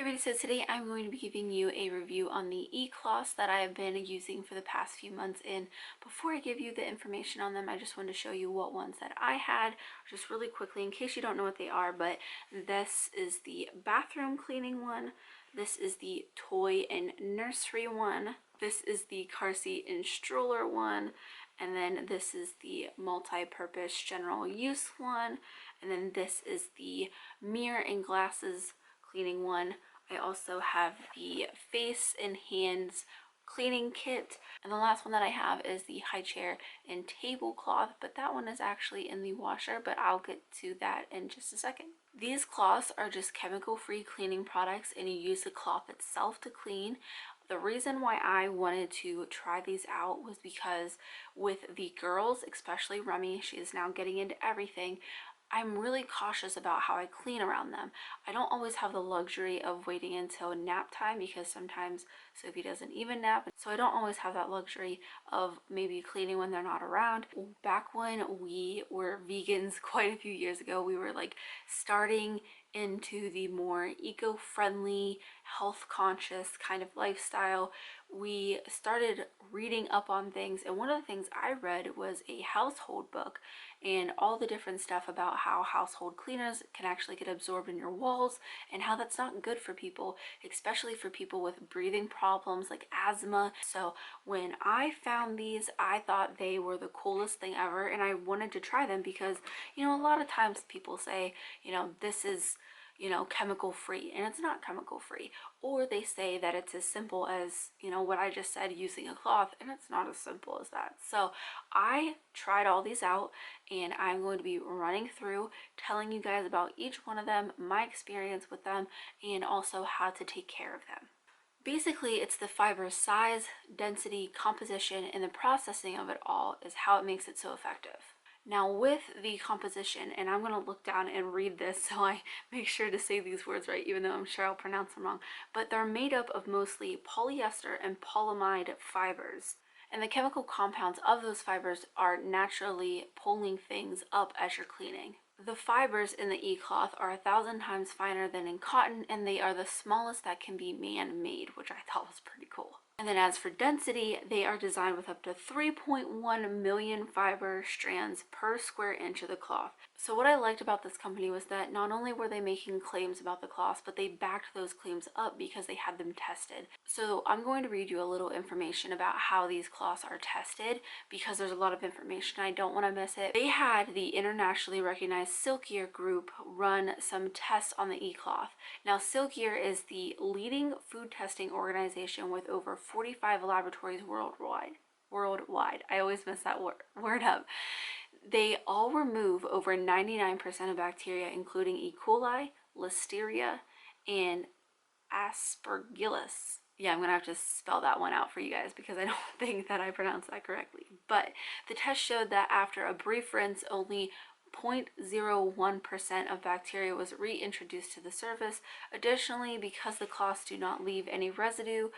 everybody, so today I'm going to be giving you a review on the e-cloths that I have been using for the past few months. And before I give you the information on them, I just wanted to show you what ones that I had just really quickly in case you don't know what they are. But this is the bathroom cleaning one, this is the toy and nursery one, this is the car seat and stroller one, and then this is the multi-purpose general use one, and then this is the mirror and glasses cleaning one. I also have the face and hands cleaning kit, and the last one that I have is the high chair and tablecloth, but that one is actually in the washer, but I'll get to that in just a second. These cloths are just chemical-free cleaning products, and you use the cloth itself to clean. The reason why I wanted to try these out was because with the girls, especially Remy, she is now getting into everything, I'm really cautious about how I clean around them. I don't always have the luxury of waiting until nap time because sometimes Sophie doesn't even nap. So I don't always have that luxury of maybe cleaning when they're not around. Back when we were vegans quite a few years ago, we were like starting into the more eco-friendly, health-conscious kind of lifestyle. We started reading up on things, and one of the things I read was a household book and all the different stuff about how household cleaners can actually get absorbed in your walls and how that's not good for people, especially for people with breathing problems like asthma. So when I found these, I thought they were the coolest thing ever, and I wanted to try them because, you know, a lot of times people say, you know, this is, you know, chemical free, and it's not chemical free. Or they say that it's as simple as, you know, what I just said, using a cloth, and it's not as simple as that. So I tried all these out, and I'm going to be running through telling you guys about each one of them, my experience with them, and also how to take care of them. Basically, it's the fiber size, density, composition, and the processing of it all is how it makes it so effective. Now with the composition, and I'm going to look down and read this so I make sure to say these words right, even though I'm sure I'll pronounce them wrong, but they're made up of mostly polyester and polyamide fibers. And the chemical compounds of those fibers are naturally pulling things up as you're cleaning. The fibers in the e-cloth are 1,000 times finer than in cotton, and they are the smallest that can be man-made, which I thought was pretty cool. And then as for density, they are designed with up to 3.1 million fiber strands per square inch of the cloth. So what I liked about this company was that not only were they making claims about the cloths, but they backed those claims up because they had them tested. So I'm going to read you a little information about how these cloths are tested because there's a lot of information. I don't want to miss it. They had the internationally recognized Silkyear group run some tests on the e-cloth. Now Silkyear is the leading food testing organization with over 45 laboratories worldwide. I always mess that word up. They all remove over 99% of bacteria, including E. coli, Listeria, and Aspergillus. Yeah, I'm gonna have to spell that one out for you guys because I don't think that I pronounced that correctly. But the test showed that after a brief rinse, only 0.01% of bacteria was reintroduced to the surface. Additionally, because the cloths do not leave any residue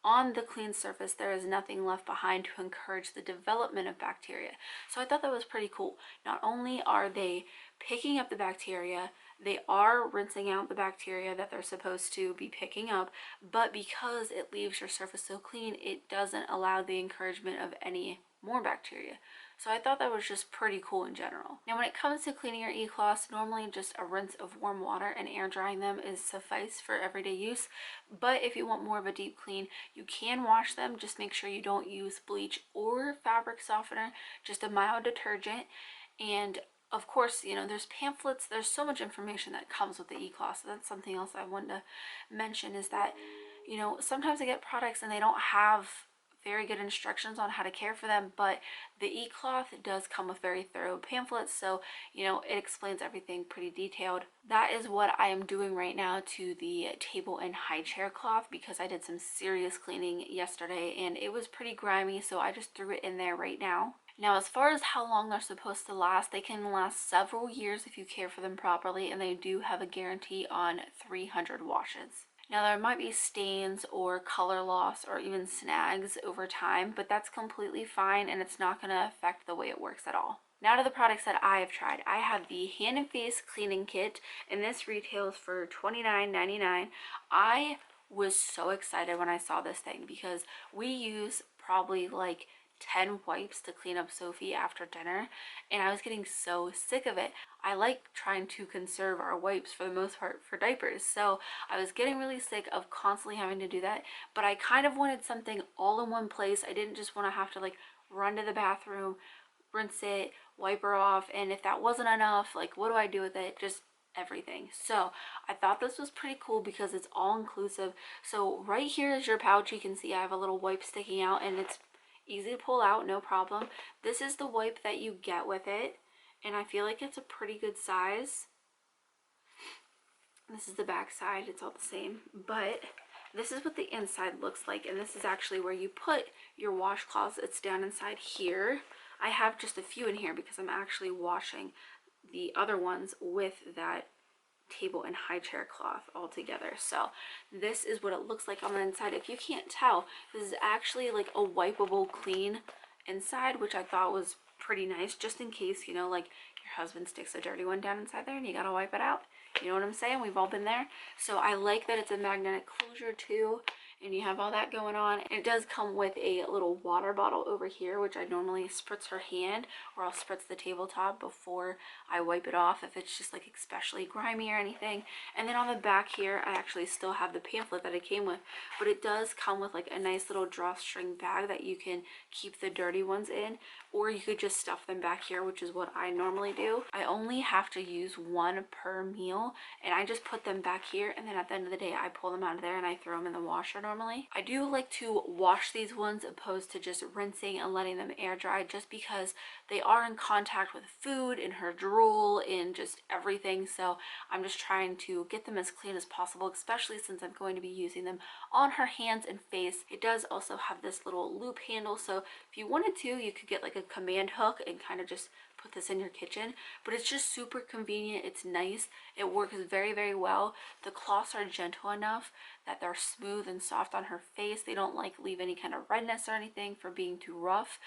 on the clean surface, there is nothing left behind to encourage the development of bacteria. So I thought that was pretty cool. Not only are they picking up the bacteria, they are rinsing out the bacteria that they're supposed to be picking up, but because it leaves your surface so clean, it doesn't allow the encouragement of any more bacteria. So I thought that was just pretty cool in general. Now when it comes to cleaning your e-cloths, normally just a rinse of warm water and air drying them is suffice for everyday use. But if you want more of a deep clean, you can wash them. Just make sure you don't use bleach or fabric softener, just a mild detergent. And of course, you know, there's pamphlets, there's so much information that comes with the e-cloth. So that's something else I wanted to mention is that, you know, sometimes I get products and they don't have very good instructions on how to care for them, but the e-cloth does come with very thorough pamphlets, so you know it explains everything pretty detailed. That is what I am doing right now to the table and high chair cloth because I did some serious cleaning yesterday and it was pretty grimy, so I just threw it in there right now. Now as far as how long they're supposed to last, they can last several years if you care for them properly, and they do have a guarantee on 300 washes. Now there might be stains or color loss or even snags over time, but that's completely fine and it's not going to affect the way it works at all. Now to the products that I have tried. I have the hand and face cleaning kit, and this retails for $29.99. I was so excited when I saw this thing because we use probably like 10 wipes to clean up Sophie after dinner, and I was getting so sick of it. I like trying to conserve our wipes for the most part for diapers, so I was getting really sick of constantly having to do that, but I kind of wanted something all in one place. I didn't just want to have to like run to the bathroom, rinse it, wipe her off, and if that wasn't enough, like what do I do with it? Just everything. So I thought this was pretty cool because it's all inclusive. So right here is your pouch. You can see I have a little wipe sticking out, and it's easy to pull out, no problem. This is the wipe that you get with it, and I feel like it's a pretty good size. This is the back side, it's all the same, but this is what the inside looks like, and this is actually where you put your washcloths. It's down inside here. I have just a few in here because I'm actually washing the other ones with that table and high chair cloth all together. So this is what it looks like on the inside. If you can't tell, this is actually like a wipeable clean inside, which I thought was pretty nice, just in case, you know, like your husband sticks a dirty one down inside there and you gotta wipe it out. You know what I'm saying? We've all been there. So I like that it's a magnetic closure too, and you have all that going on. And it does come with a little water bottle over here, which I normally spritz her hand, or I'll spritz the tabletop before I wipe it off if it's just like especially grimy or anything. And then on the back here, I actually still have the pamphlet that it came with, but it does come with like a nice little drawstring bag that you can keep the dirty ones in, or you could just stuff them back here, which is what I normally do. I only have to use one per meal, and I just put them back here, and then at the end of the day I pull them out of there and I throw them in the washer normally. I do like to wash these ones opposed to just rinsing and letting them air dry, just because they are in contact with food and her drool and just everything. So I'm just trying to get them as clean as possible, especially since I'm going to be using them on her hands and face. It does also have this little loop handle, so if you wanted to, you could get like a command hook and kind of just put this in your kitchen, but it's just super convenient. It's nice. It works very, very well. The cloths are gentle enough that they're smooth and soft on her face. They don't like leave any kind of redness or anything for being too rough,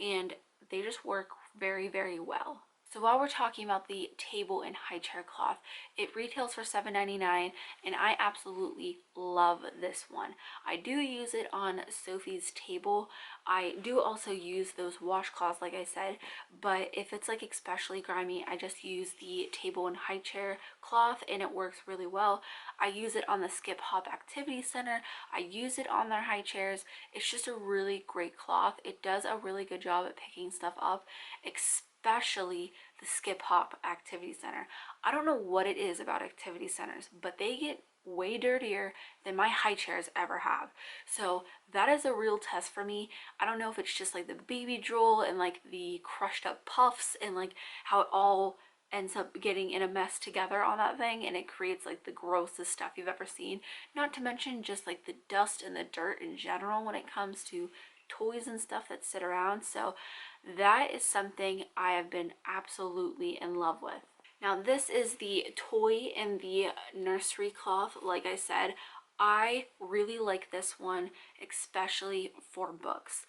and they just work very, very well. So while we're talking about the table and high chair cloth, it retails for $7.99, and I absolutely love this one. I do use it on Sophie's table. I do also use those washcloths, like I said, but if it's like especially grimy, I just use the table and high chair cloth, and it works really well. I use it on the Skip Hop Activity Center. I use it on their high chairs. It's just a really great cloth. It does a really good job at picking stuff up, especially the Skip Hop Activity Center. I don't know what it is about activity centers, but they get way dirtier than my high chairs ever have. So that is a real test for me. I don't know if it's just like the baby drool and like the crushed up puffs and like how it all ends up getting in a mess together on that thing, and it creates like the grossest stuff you've ever seen. Not to mention just like the dust and the dirt in general when it comes to toys and stuff that sit around. So that is something I have been absolutely in love with. Now this is the toy and the nursery cloth. Like I said, I really like this one, especially for books.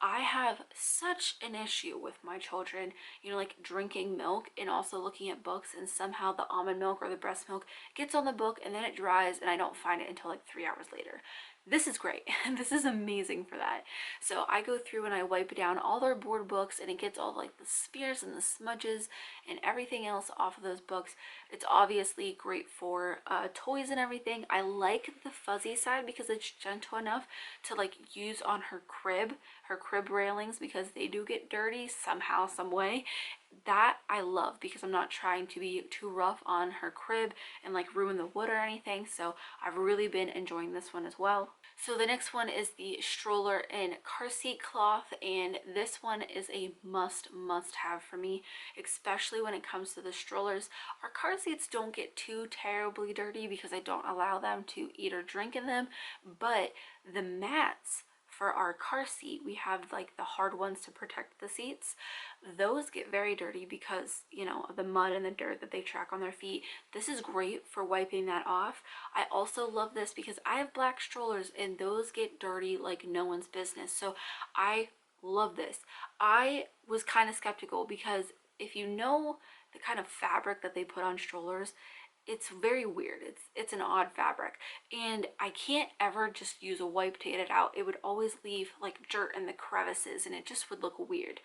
I have such an issue with my children, you know, like drinking milk and also looking at books, and somehow the almond milk or the breast milk gets on the book and then it dries and I don't find it until like 3 hours later. This is great. This is amazing for that. So I go through and I wipe down all their board books, and it gets all like the smears and the smudges and everything else off of those books. It's obviously great for toys and everything. I like the fuzzy side because it's gentle enough to like use on her crib railings, because they do get dirty somehow, some way. That I love because I'm not trying to be too rough on her crib and like ruin the wood or anything. So I've really been enjoying this one as well. So the next one is the stroller and car seat cloth, and this one is a must have for me, especially when it comes to the strollers. Our car seats don't get too terribly dirty because I don't allow them to eat or drink in them, but the mats for our car seat, we have like the hard ones to protect the seats. Those get very dirty because, you know, of the mud and the dirt that they track on their feet. This is great for wiping that off. I also love this because I have black strollers and those get dirty like no one's business. So I love this. I was kind of skeptical because If you know the kind of fabric that they put on strollers, it's very weird. It's an odd fabric, and I can't ever just use a wipe to get it out. It would always leave like dirt in the crevices, and it just would look weird.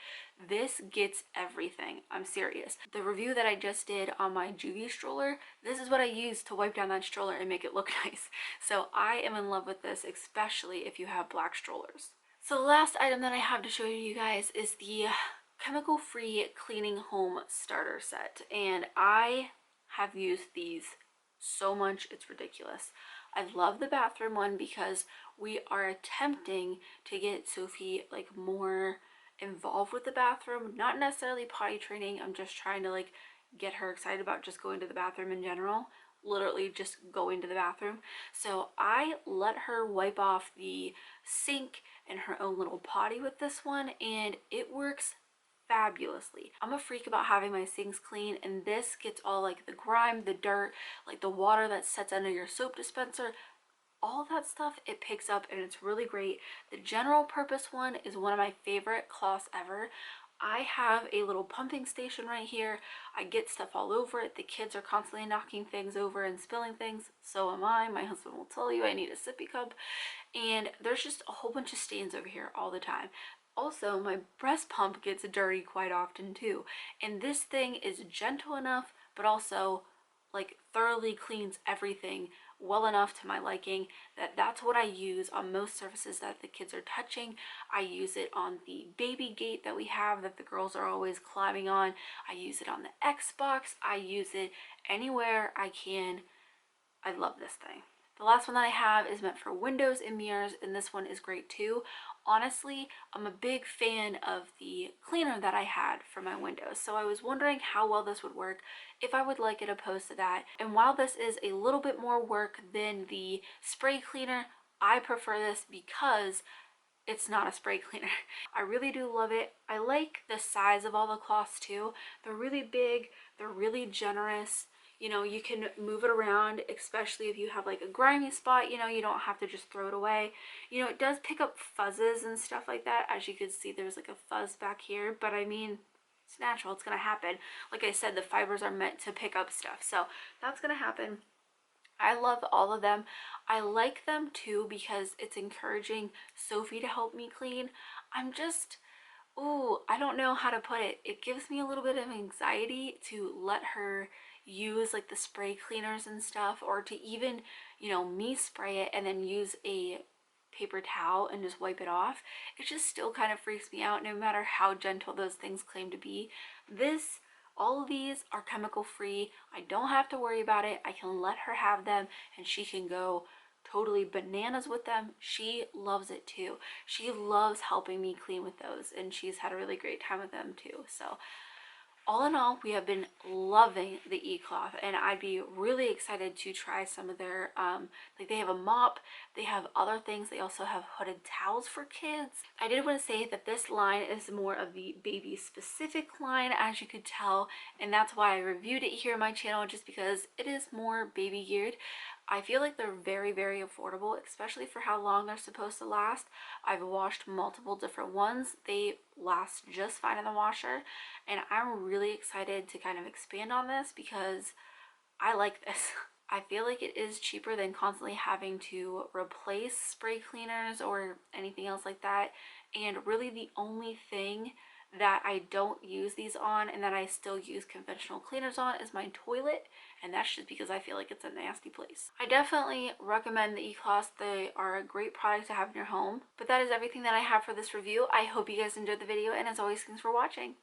This gets everything. I'm serious. The review that I just did on my Juvie stroller, this is what I use to wipe down that stroller and make it look nice. So I am in love with this, especially if you have black strollers. So the last item that I have to show you guys is the chemical-free cleaning home starter set, and I have used these so much, it's ridiculous. I love the bathroom one because we are attempting to get Sophie like more involved with the bathroom, not necessarily potty training. I'm just trying to like get her excited about just going to the bathroom in general, literally just going to the bathroom. So I let her wipe off the sink and her own little potty with this one, and it works fabulously. I'm a freak about having my sinks clean, and this gets all like the grime, the dirt, like the water that sets under your soap dispenser, all that stuff it picks up, and it's really great. The general purpose one is one of my favorite cloths ever. I have a little pumping station right here. I get stuff all over it. The kids are constantly knocking things over and spilling things. So am I. My husband will tell you I need a sippy cup. And there's just a whole bunch of stains over here all the time. Also, my breast pump gets dirty quite often too. And this thing is gentle enough, but also like thoroughly cleans everything well enough to my liking that that's what I use on most surfaces that the kids are touching. I use it on the baby gate that we have that the girls are always climbing on. I use it on the Xbox. I use it anywhere I can. I love this thing. The last one that I have is meant for windows and mirrors, and this one is great too. Honestly, I'm a big fan of the cleaner that I had for my windows, so I was wondering how well this would work, if I would like it opposed to that. And while this is a little bit more work than the spray cleaner, I prefer this because it's not a spray cleaner. I really do love it. I like the size of all the cloths too. They're really big, they're really generous. You know, you can move it around, especially if you have like a grimy spot, you know, you don't have to just throw it away. You know, it does pick up fuzzes and stuff like that. As you can see, there's like a fuzz back here, but I mean, it's natural, it's gonna happen. Like I said, the fibers are meant to pick up stuff, so that's gonna happen. I love all of them. I like them too because it's encouraging Sophie to help me clean. I'm just, ooh, I don't know how to put it. It gives me a little bit of anxiety to let her use like the spray cleaners and stuff, or to even, you know, me spray it and then use a paper towel and just wipe it off. It just still kind of freaks me out no matter how gentle those things claim to be. This, all of these are chemical free. I don't have to worry about it. I can let her have them and she can go totally bananas with them. She loves it too. She loves helping me clean with those, and she's had a really great time with them too. So all in all, we have been loving the e-cloth, and I'd be really excited to try some of their like they have a mop, they have other things, they also have hooded towels for kids. I did want to say that this line is more of the baby specific line, as you could tell, and that's why I reviewed it here on my channel, just because it is more baby geared. I feel like they're very, very affordable, especially for how long they're supposed to last. I've washed multiple different ones. They last just fine in the washer, and I'm really excited to kind of expand on this because I like this. I feel like it is cheaper than constantly having to replace spray cleaners or anything else like that. And really the only thing that I don't use these on and that I still use conventional cleaners on is my toilet, and that's just because I feel like it's a nasty place. I definitely recommend the e-cloths. They are a great product to have in your home. But that is everything that I have for this review. I hope you guys enjoyed the video, and as always, thanks for watching.